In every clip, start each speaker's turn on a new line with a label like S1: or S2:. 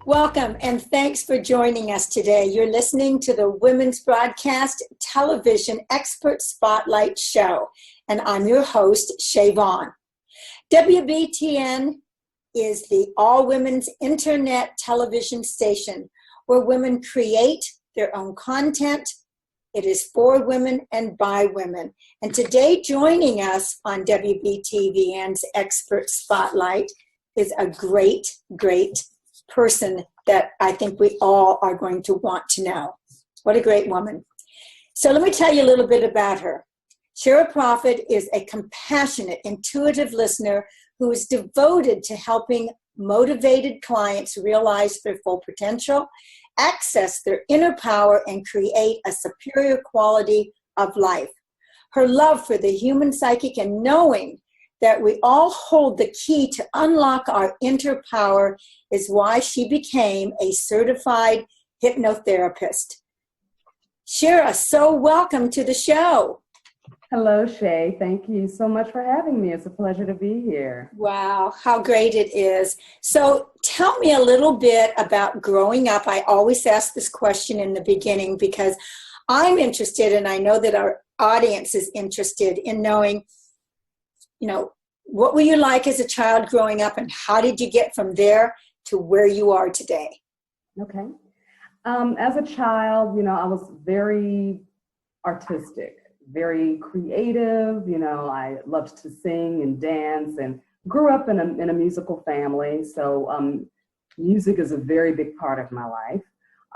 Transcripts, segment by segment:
S1: Welcome and thanks for joining us today. You're listening to the Women's Broadcast Television Expert Spotlight Show, and I'm your host, Shay Vaughn. WBTN is the all-women's internet television station where women create their own content. It is for women and by women. And today joining us on WBTVN's Expert Spotlight is a great person that I think we all are going to want to know. What a great woman. So let me tell you a little bit about her. Shira Prophet is a compassionate, intuitive listener who is devoted to helping motivated clients realize their full potential, access their inner power, and create a superior quality of life. Her love for the human psychic and knowing that we all hold the key to unlock our inner power is why she became a certified hypnotherapist. Shira, so welcome to the show.
S2: Hello, Shay. Thank you so much for having me. It's a pleasure to be here.
S1: Wow, how great it is. So tell me a little bit about growing up. I always ask this question in the beginning because I'm interested, and I know that our audience is interested in knowing, what were you like as a child growing up, and how did you get from there to where you are today?
S2: Okay. As a child, I was very artistic, very creative. I loved to sing and dance and grew up in a musical family. So music is a very big part of my life.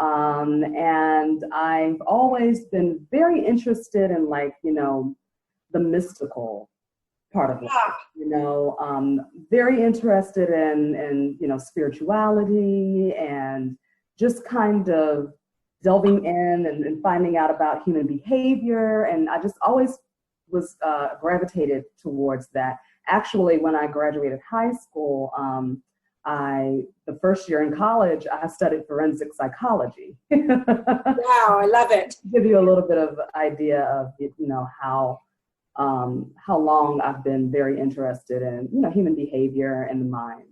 S2: And I've always been very interested in the mystical part of life, very interested in spirituality and just kind of delving in and finding out about human behavior. And I just always was gravitated towards that. Actually, when I graduated high school, the first year in college, I studied forensic psychology.
S1: Wow, I love it.
S2: Give you a little bit of idea of how long I've been very interested in human behavior and the mind.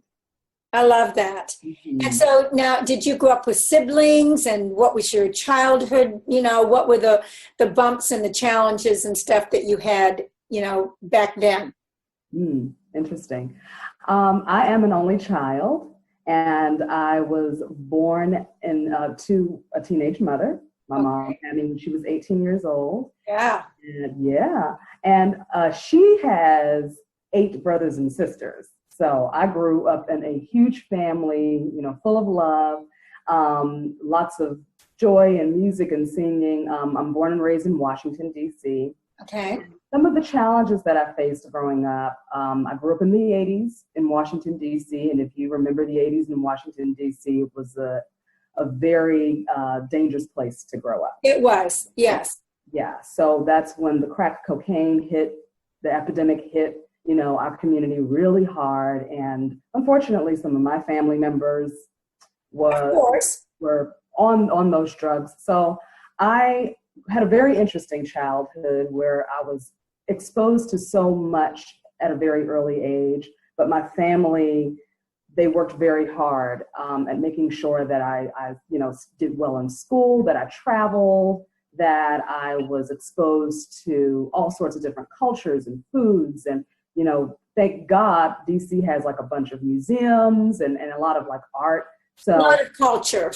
S1: I love that. Mm-hmm. And so now, did you grow up with siblings, and what was your childhood? What were the bumps and the challenges and stuff that you had, back then?
S2: Interesting. I am an only child, and I was born to a teenage mother. My mom had me when she was 18 years old.
S1: Yeah.
S2: And she has 8 brothers and sisters. So I grew up in a huge family, full of love, lots of joy and music and singing. I'm born and raised in Washington, D.C.
S1: Okay.
S2: Some of the challenges that I faced growing up, I grew up in the 80s in Washington, D.C. And if you remember the 80s in Washington, D.C., it was a very dangerous place to grow up.
S1: It was, yes.
S2: Yeah, so that's when the crack cocaine hit, the epidemic hit, our community really hard. And unfortunately, some of my family members were on those drugs. So I had a very interesting childhood where I was exposed to so much at a very early age, but my family, they worked very hard at making sure that I did well in school, that I traveled, that I was exposed to all sorts of different cultures and foods. And, thank God, DC has a bunch of museums and a lot of art. So
S1: a lot of culture.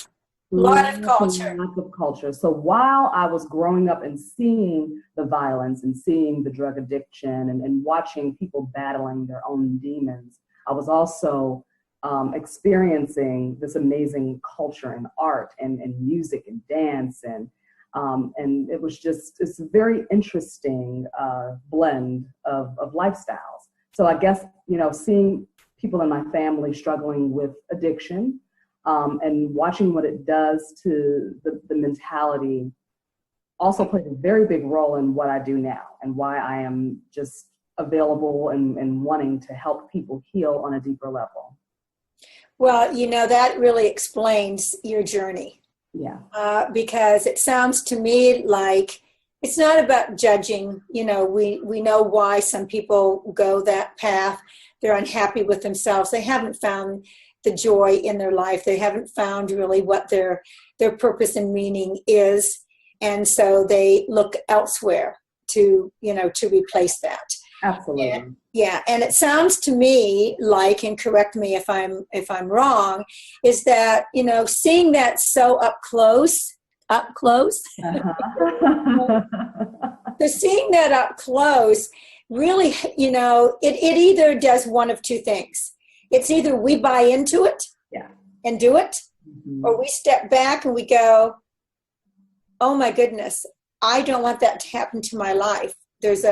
S1: Lots
S2: of culture. So while I was growing up and seeing the violence and seeing the drug addiction and watching people battling their own demons, I was also experiencing this amazing culture and art and music and dance. And it was it's a very interesting blend of lifestyles. So I guess, seeing people in my family struggling with addiction and watching what it does to the mentality also played a very big role in what I do now and why I am just available and wanting to help people heal on a deeper level.
S1: Well, that really explains your journey.
S2: Yeah.
S1: Because it sounds to me like it's not about judging. We know why some people go that path. They're unhappy with themselves. They haven't found the joy in their life. They haven't found really what their purpose and meaning is. And so they look elsewhere to, to replace that.
S2: Absolutely.
S1: And it sounds to me like, and correct me if I'm wrong, is that, seeing that so up close.
S2: Uh-huh.
S1: So seeing that up close, really, it either does one of two things. It's either we buy into it and do it, or we step back and we go, oh my goodness, I don't want that to happen to my life. There's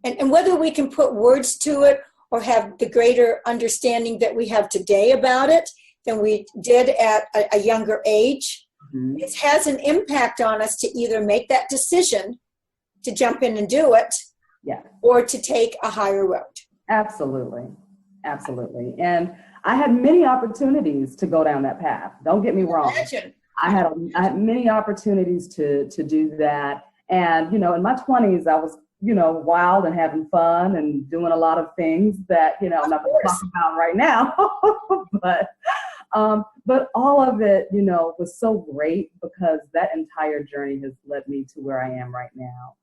S1: and whether we can put words to it or have the greater understanding that we have today about it than we did at a younger age, it has an impact on us to either make that decision to jump in and do it, or to take a higher road.
S2: Absolutely. And I had many opportunities to go down that path. Don't get me wrong.
S1: Imagine.
S2: I had many opportunities to do that. And, in my 20s, I was, wild and having fun and doing a lot of things that, I'm not going to talk about right now. But all of it, was so great because that entire journey has led me to where I am right now.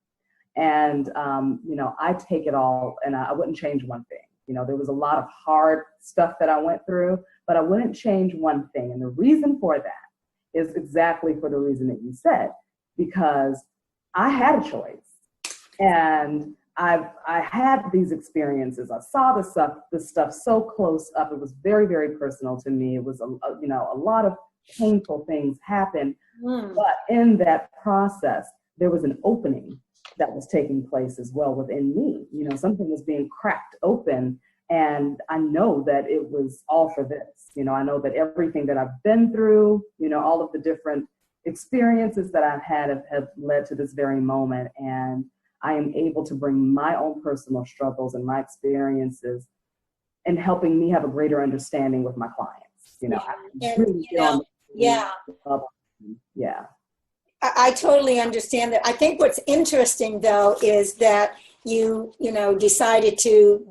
S2: And, I take it all and I wouldn't change one thing. There was a lot of hard stuff that I went through, but I wouldn't change one thing. And the reason for that is exactly for the reason that you said, because I had a choice and I had these experiences. I saw this stuff so close up. It was very, very personal to me. It was, a lot of painful things happened, but in that process, there was an opening that was taking place as well within me. Something was being cracked open, and I know that it was all for this. I know that everything that I've been through, all of the different experiences that I've had have led to this very moment, and I am able to bring my own personal struggles and my experiences and helping me have a greater understanding with my clients.
S1: I totally understand that. I think what's interesting, though, is that you decided to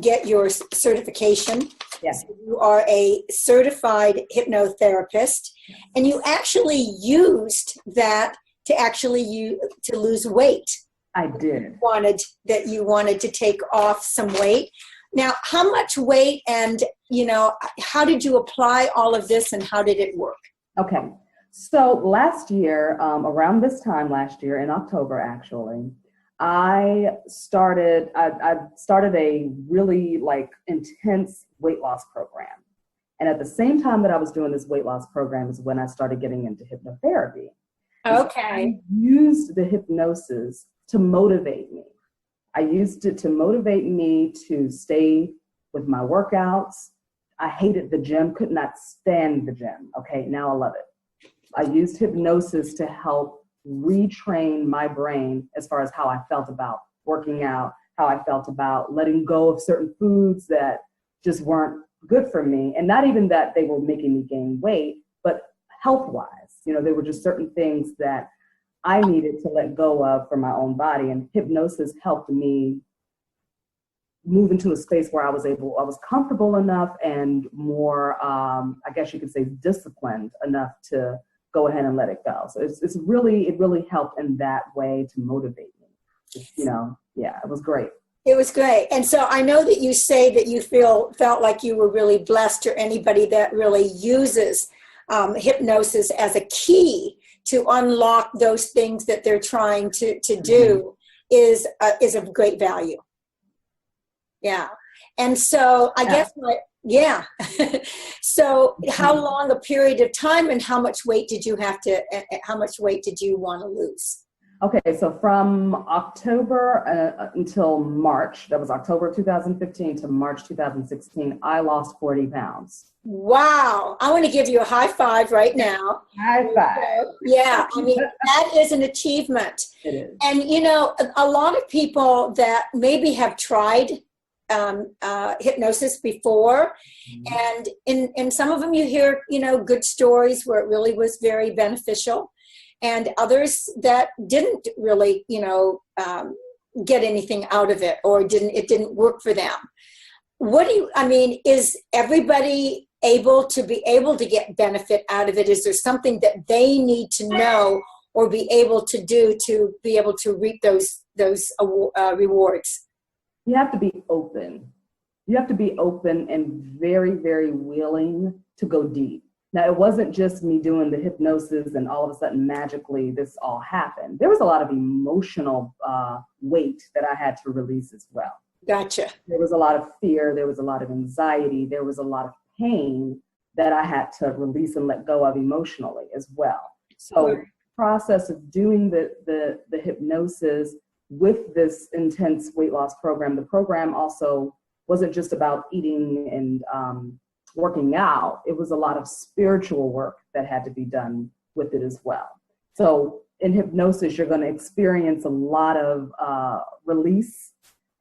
S1: get your certification.
S2: Yes.
S1: So you are a certified hypnotherapist, and you actually used that to lose weight.
S2: I did.
S1: You wanted to take off some weight. Now, how much weight, and how did you apply all of this, and how did it work?
S2: Okay. So last year, around this time last year, in October actually, I started a really intense weight loss program. And at the same time that I was doing this weight loss program is when I started getting into hypnotherapy.
S1: Okay.
S2: I used the hypnosis to motivate me. I used it to motivate me to stay with my workouts. I hated the gym, could not stand the gym. Okay, now I love it. I used hypnosis to help retrain my brain as far as how I felt about working out, how I felt about letting go of certain foods that just weren't good for me. And not even that they were making me gain weight, but health-wise. There were just certain things that I needed to let go of for my own body. And hypnosis helped me move into a space where I was comfortable enough and more, I guess you could say, disciplined enough to go ahead and let it go. So it really helped in that way to motivate me. It was great.
S1: It was great. And so I know that you say that you felt like you were really blessed, or anybody that really uses hypnosis as a key to unlock those things that they're trying to do is of great value. Yeah. And so I guess so how long a period of time, and how much weight did you want to lose?
S2: Okay, so from October until March, that was October 2015 to March 2016, I lost 40 pounds.
S1: Wow. I want to give you a high five right now.
S2: High five.
S1: Yeah, I mean, that is an achievement.
S2: It is.
S1: And, a lot of people that maybe have tried hypnosis before, and in some of them you hear, good stories where it really was very beneficial, and others that didn't really, get anything out of it, or it didn't work for them. is everybody able to get benefit out of it? Is there something that they need to know or be able to do to be able to reap those rewards?
S2: You have to be open. You have to be open and very, very willing to go deep. Now, it wasn't just me doing the hypnosis and all of a sudden magically this all happened. There was a lot of emotional weight that I had to release as well.
S1: Gotcha.
S2: There was a lot of fear. There was a lot of anxiety. There was a lot of pain that I had to release and let go of emotionally as well. So the process of doing the hypnosis with this intense weight loss program, the program also wasn't just about eating and working out. It was a lot of spiritual work that had to be done with it as well. So in hypnosis, you're going to experience a lot of release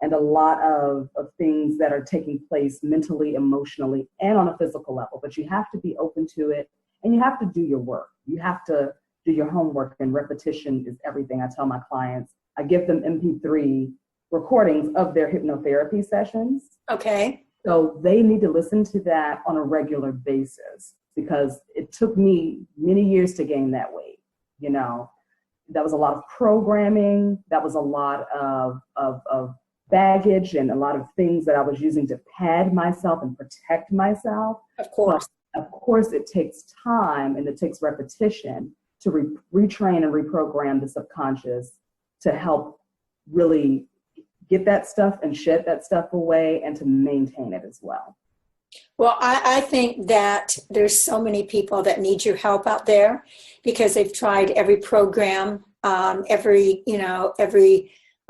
S2: and a lot of things that are taking place mentally, emotionally, and on a physical level. But you have to be open to it, and you have to do your work. You have to do your homework, and repetition is everything. I tell my clients, I give them MP3 recordings of their hypnotherapy sessions.
S1: Okay.
S2: So they need to listen to that on a regular basis, because it took me many years to gain that weight. You know, that was a lot of programming. That was a lot of baggage and a lot of things that I was using to pad myself and protect myself.
S1: Of course.
S2: But of course, it takes time and it takes repetition to retrain and reprogram the subconscious to help really get that stuff and shed that stuff away and to maintain it as well.
S1: Well, I think that there's so many people that need your help out there because they've tried every program, every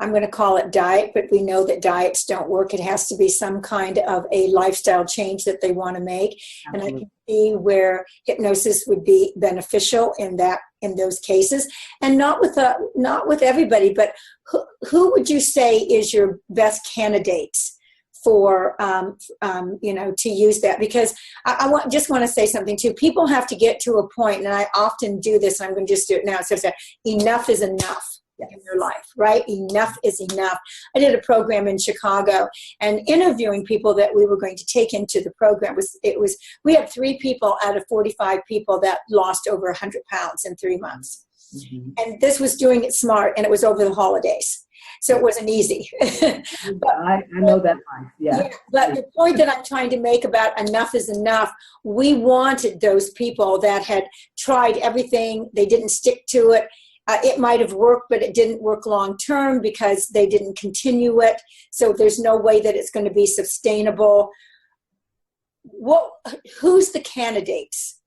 S1: I'm going to call it diet, but we know that diets don't work. It has to be some kind of a lifestyle change that they want to make. Absolutely. And I can see where hypnosis would be beneficial in those cases, and not with everybody. But who would you say is your best candidates for to use that? Because I just want to say something too. People have to get to a point, and I often do this. And I'm going to just do it now. So enough is enough. Yes. In your life, right? Enough is enough. I did a program in Chicago, and interviewing people that we were going to take into the program we had 3 people out of 45 people that lost over 100 pounds in 3 months. Mm-hmm. And this was doing it smart, and it was over the holidays. So it wasn't easy.
S2: But, I know that life, yeah.
S1: But the point that I'm trying to make about enough is enough, we wanted those people that had tried everything, they didn't stick to it. It might have worked, but it didn't work long term because they didn't continue it. So there's no way that it's going to be sustainable. Who's the candidates?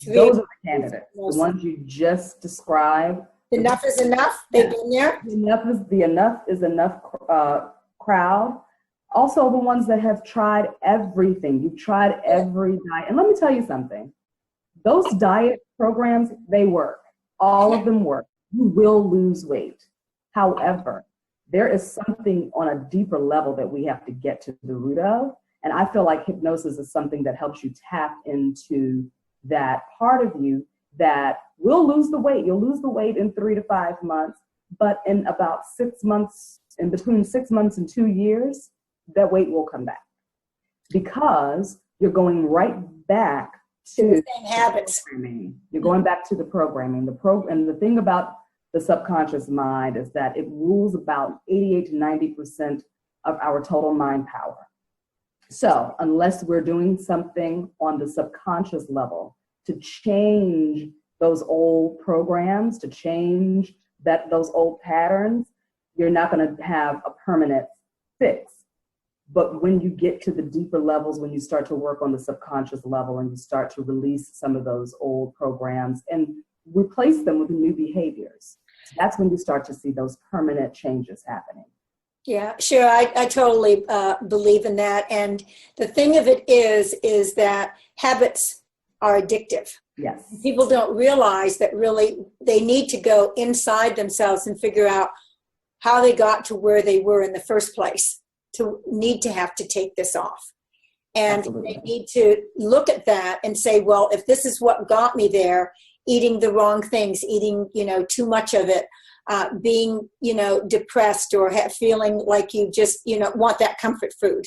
S2: Those are the candidates, the ones you just described.
S1: Enough is enough. They've been there.
S2: Enough is enough crowd. Also, the ones that have tried everything. You've tried every diet. And let me tell you something. Those diet programs, they work. All of them work. You will lose weight. However, there is something on a deeper level that we have to get to the root of. And I feel like hypnosis is something that helps you tap into that part of you that will lose the weight. You'll lose the weight in 3 to 5 months, but in about 6 months, in between 6 months and 2 years, that weight will come back because you're going right back to
S1: the same habits.
S2: You're going back to the programming. And the thing about the subconscious mind is that it rules about 88 to 90% of our total mind power. So unless we're doing something on the subconscious level to change those old programs, to change those old patterns, you're not going to have a permanent fix. But when you get to the deeper levels, when you start to work on the subconscious level and you start to release some of those old programs and replace them with new behaviors, that's when you start to see those permanent changes happening.
S1: Yeah, sure. I totally believe in that. And the thing of it is that habits are addictive.
S2: Yes.
S1: People don't realize that really they need to go inside themselves and figure out how they got to where they were in the first place to have to take this off. And Absolutely. They need to look at that and say, well, if this is what got me there, eating the wrong things, eating, too much of it, being, depressed or feeling like you just, want that comfort food.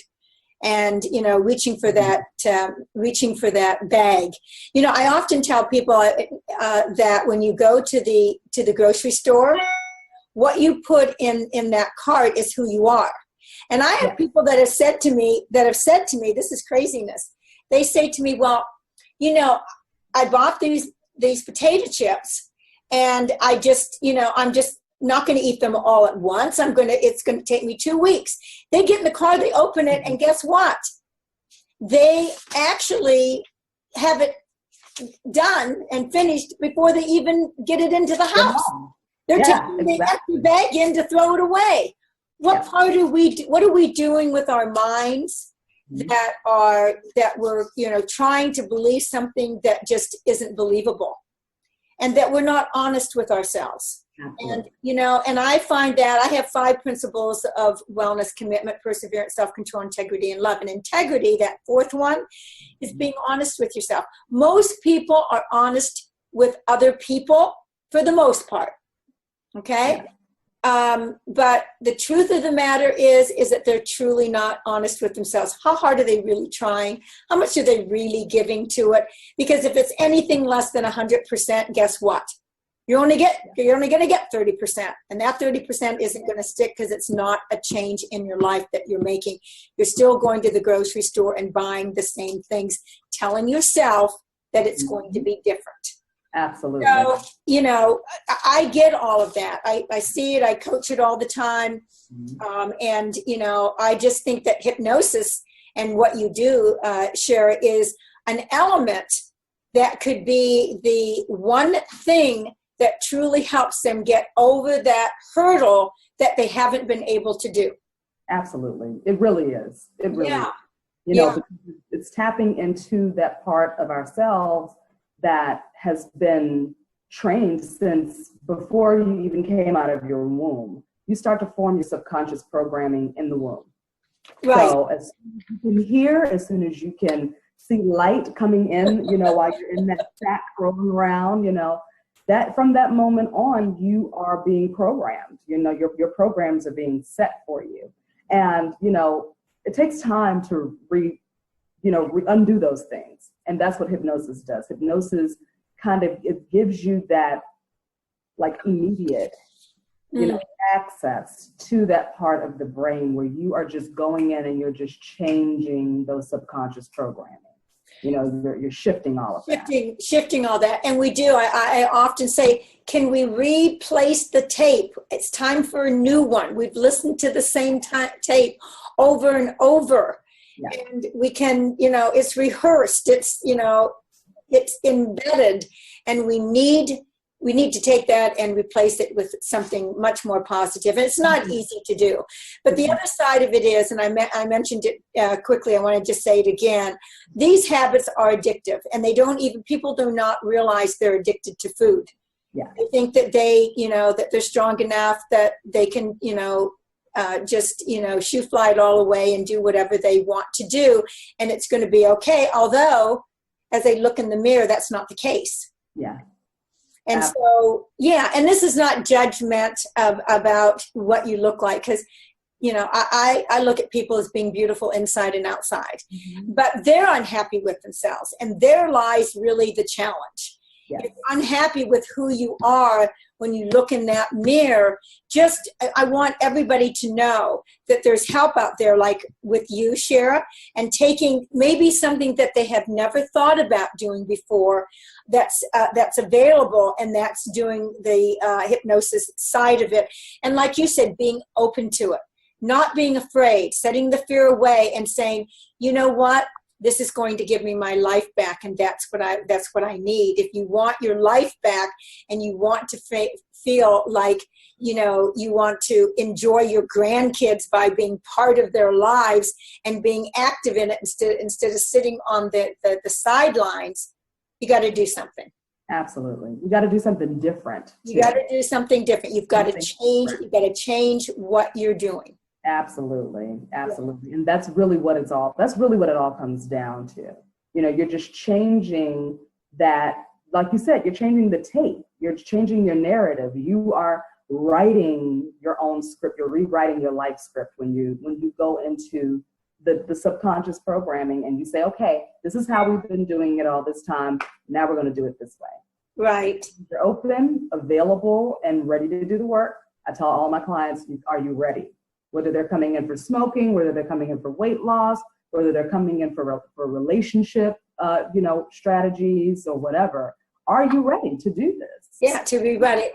S1: and, you know, reaching for that bag. You know, I often tell people that when you go to the grocery store, what you put in that cart is who you are. And I have people that have said to me, this is craziness. They say to me, well, you know, I bought these potato chips, and I just, you know, I'm just not going to eat them all at once. It's going to take me 2 weeks. They get in the car, they open it, and guess what? They actually have it done and finished before they even get it into the house. They're taking the empty bag in to throw it away. What are we doing with our minds that we're, you know, trying to believe something that just isn't believable, and that we're not honest with ourselves? Absolutely. And, you know, and I find that I have 5 principles of wellness: commitment, perseverance, self-control, integrity, and love. And integrity, that 4th one, is being honest with yourself. Most people are honest with other people for the most part. Okay. But the truth of the matter is that they're truly not honest with themselves. How hard are they really trying? How much are they really giving to it? Because if it's anything less than 100%, guess what? You're only going to get 30%, and that 30% isn't going to stick, because it's not a change in your life that you're making. You're still going to the grocery store and buying the same things, telling yourself that it's going to be different.
S2: Absolutely.
S1: So, you know, I get all of that. I see it. I coach it all the time. And, you know, I just think that hypnosis and what you do, Shara, is an element that could be the one thing that truly helps them get over that hurdle that they haven't been able to do.
S2: Absolutely. It really is. It really is. You know, it's tapping into that part of ourselves that has been trained since before you even came out of your womb. You start to form your subconscious programming in the womb. Right. So as soon as you can hear, as soon as you can see light coming in, you know, while you're in that sack rolling around, you know, that from that moment on, you are being programmed. You know, your programs are being set for you. And, you know, it takes time to undo those things. And that's what hypnosis does. Hypnosis it gives you that like immediate, you know, access to that part of the brain where you are just going in and you're just changing those subconscious programming. You know, you're shifting all of that.
S1: Shifting all that. And we do. I often say, can we replace the tape? It's time for a new one. We've listened to the same tape over and over. Yeah. And we can, you know, it's rehearsed. It's, you know, it's embedded. And we need to take that and replace it with something much more positive. And it's not easy to do. But the other side of it is, and I mentioned it quickly, I want to just say it again, these habits are addictive. And people do not realize they're addicted to food.
S2: Yeah.
S1: They think that that they're strong enough that they can, you know, shoo fly it all away and do whatever they want to do. And it's going to be okay. Although, as they look in the mirror, that's not the case.
S2: Yeah.
S1: And so, and this is not judgment about what you look like, because, you know, I look at people as being beautiful inside and outside, but they're unhappy with themselves, and there lies really the challenge. Yes. If you're unhappy with who you are when you look in that mirror, I want everybody to know that there's help out there, like with you, Shara, and taking maybe something that they have never thought about doing before that's available, and that's doing the hypnosis side of it. And like you said, being open to it, not being afraid, setting the fear away and saying, you know what? This is going to give me my life back, and that's what I need. If you want your life back and you want to feel like, you know, you want to enjoy your grandkids by being part of their lives and being active in it instead of sitting on the sidelines, you got to do something.
S2: Absolutely. You got to do something different.
S1: You got to do something different. You've got to change. You've got to change what you're doing.
S2: Absolutely. Absolutely. And that's really what it all comes down to. You know, you're just changing that, like you said, you're changing the tape. You're changing your narrative. You are writing your own script. You're rewriting your life script when you go into the subconscious programming, and you say, okay, this is how we've been doing it all this time. Now we're going to do it this way.
S1: Right.
S2: You're open, available, and ready to do the work. I tell all my clients, are you ready? Whether they're coming in for smoking, whether they're coming in for weight loss, whether they're coming in for relationship, strategies or whatever. Are you ready to do this?
S1: Yeah, to be ready.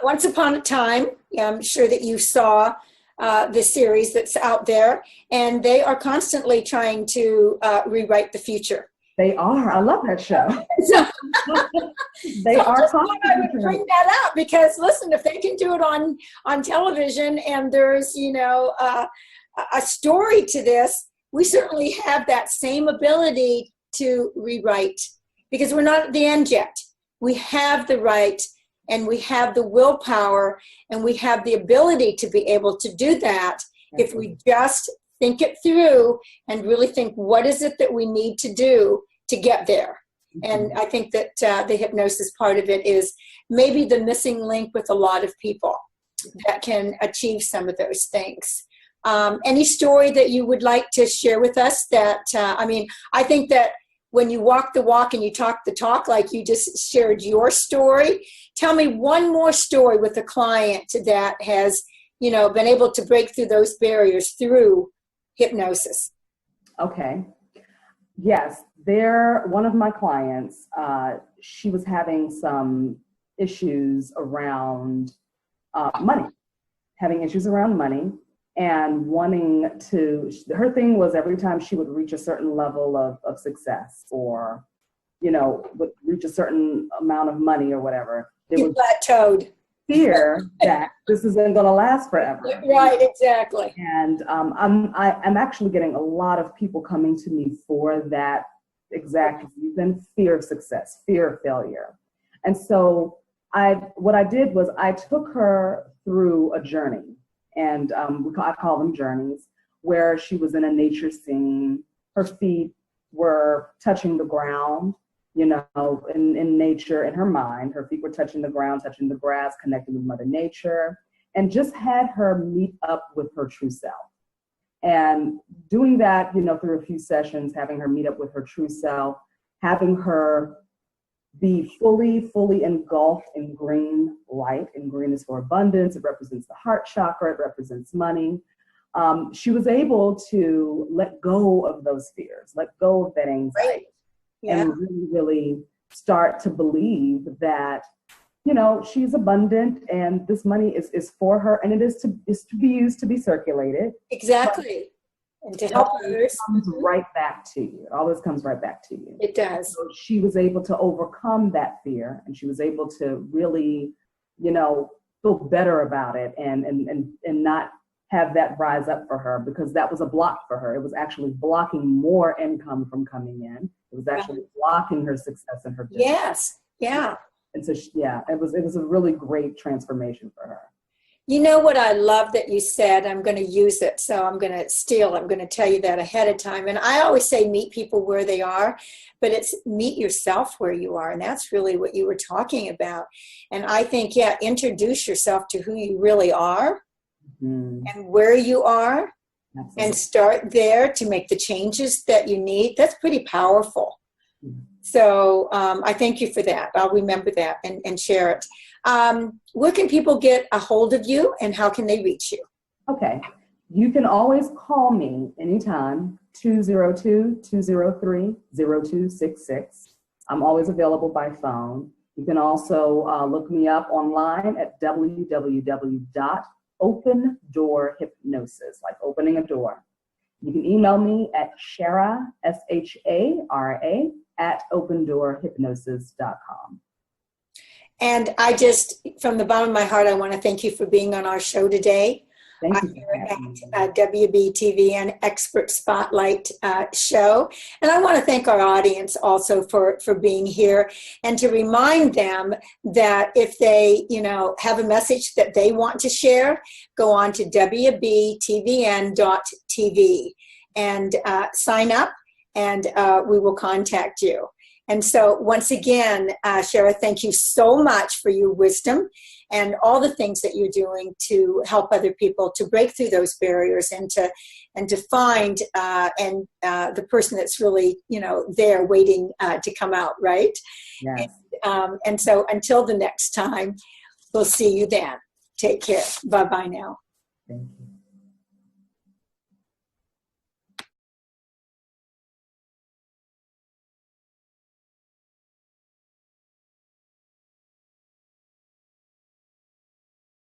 S1: Once upon a time, I'm sure that you saw the series that's out there, and they are constantly trying to rewrite the future.
S2: They are. I love that show. They
S1: So
S2: are.
S1: I just thought I would bring that up because, listen, if they can do it on television, and there's a story to this, we certainly have that same ability to rewrite, because we're not at the end yet. We have the right, and we have the willpower, and we have the ability to be able to do that if we just think it through and really think, what is it that we need to do to get there? And I think that the hypnosis part of it is maybe the missing link with a lot of people that can achieve some of those things. Any story that you would like to share with us that, I think that when you walk the walk and you talk the talk, like you just shared your story, tell me one more story with a client that has, been able to break through those barriers through hypnosis.
S2: Okay. Yes, one of my clients, she was having some issues around money, and wanting to, her thing was every time she would reach a certain level of success, or, would reach a certain amount of money or whatever, there was
S1: plateaued.
S2: Fear that this isn't going to last forever.
S1: Right, exactly.
S2: And I'm actually getting a lot of people coming to me for that exact reason: fear of success, fear of failure. And so what I did was I took her through a journey, and I call them journeys, where she was in a nature scene. Her feet were touching the ground, in nature. In her mind, her feet were touching the ground, touching the grass, connecting with Mother Nature, and just had her meet up with her true self. And doing that, through a few sessions, having her meet up with her true self, having her be fully engulfed in green light. And green is for abundance. It represents the heart chakra. It represents money. She was able to let go of those fears, let go of that anxiety.
S1: Right. Yeah.
S2: And really start to believe that, she's abundant, and this money is for her, and it is to be used to be circulated.
S1: Exactly. And to help others.
S2: It comes right back to you. It always comes right back to you.
S1: It does.
S2: So she was able to overcome that fear, and she was able to really, feel better about it, and not have that rise up for her, because that was a block for her. It was actually blocking more income from coming in. It was actually blocking her success and her business.
S1: Yes. Yeah.
S2: And so, it was a really great transformation for her.
S1: You know what I love that you said? I'm going to use it, so I'm going to tell you that ahead of time. And I always say meet people where they are, but it's meet yourself where you are. And that's really what you were talking about. And I think, introduce yourself to who you really are. And where you are. Absolutely. And start there to make the changes that you need. That's pretty powerful. So I thank you for that. I'll remember that and share it. Where can people get a hold of you, and how can they reach you?
S2: Okay. You can always call me anytime, 202-203-0266. I'm always available by phone. You can also look me up online at www.opendoorhypnosis, like opening a door. You can email me at Shara, SHARA, at opendoorhypnosis.com.
S1: And I just, from the bottom of my heart, I want to thank you for being on our show today.
S2: Thank you.
S1: At WBTVN Expert Spotlight show. And I want to thank our audience also for being here, and to remind them that if they, have a message that they want to share, go on to WBTVN.tv and sign up, and we will contact you. And so once again, Shara, thank you so much for your wisdom and all the things that you're doing to help other people to break through those barriers and to find the person that's really, there waiting to come out, right?
S2: Yes.
S1: And so until the next time, we'll see you then. Take care. Bye-bye now.
S2: Thank you.